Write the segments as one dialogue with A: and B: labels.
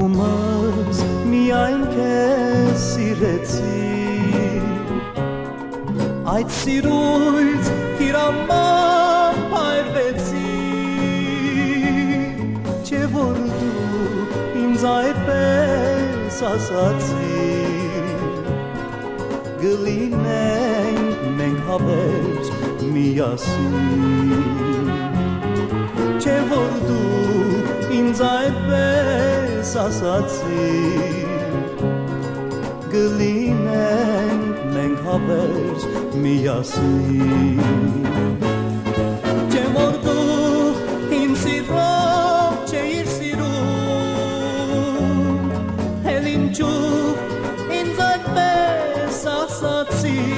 A: Մահումս միայն քեզ սիրեցի Այդ սիրույց հիրաման պայրվեցի Չէ որ դու ինձ այդպես ասացի Գլինենք մենք հավերժ միասին Չէ որ դու ինձ այդպես ասացի Գլինենք մենք հավերժ միասին Չէ որ դու ինձ սիրով չէիր սիրում Էլ ինչու ինձ այդպես ասացիր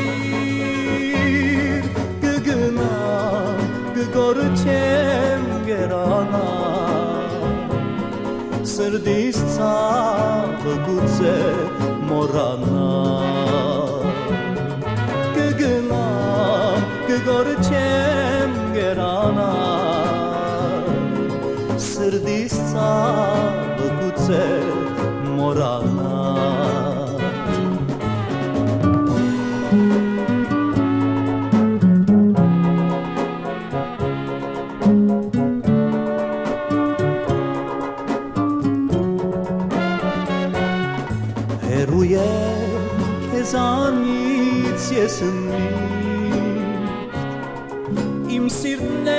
A: Կգնամ, կգոռչեմ գերանա Սրտիս ցավը գուցե մոռանա Կգնամ, կգոռչեմ գերանա Սրտիս ցավը գուցե մոռանա Հեռու եմ քեզանից ես միշտ Իմ սիրտն է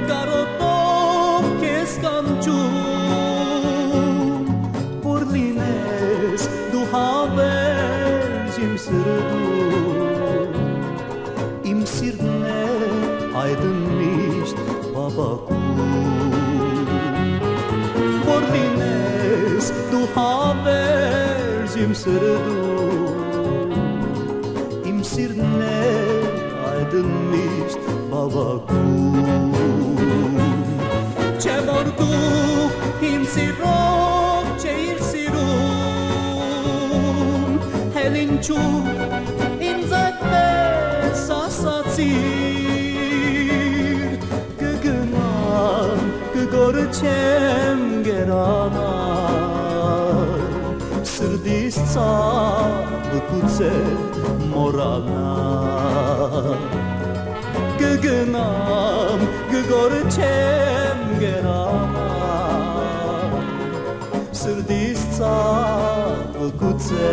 A: կարոտով քեզ կանչում Որ լինես դու հավերժ իմ սրտում Իմ սիրտն է այդն միշտ բաբակում Որ լինես դու հավերժ իմ սրտում Իմ սիրտն է այդն միշտ բավակում Չէ որ դու ինձ սիրով չէիր սիրում Էլ ինչու ինձ այդպես ասացիր Կգնամ, կգոռչեմ գերանա Սրտիս ցավը գուցե մոռանա Կգնամ, կգոռչեմ գերանա Սրտիս ցավը գուցե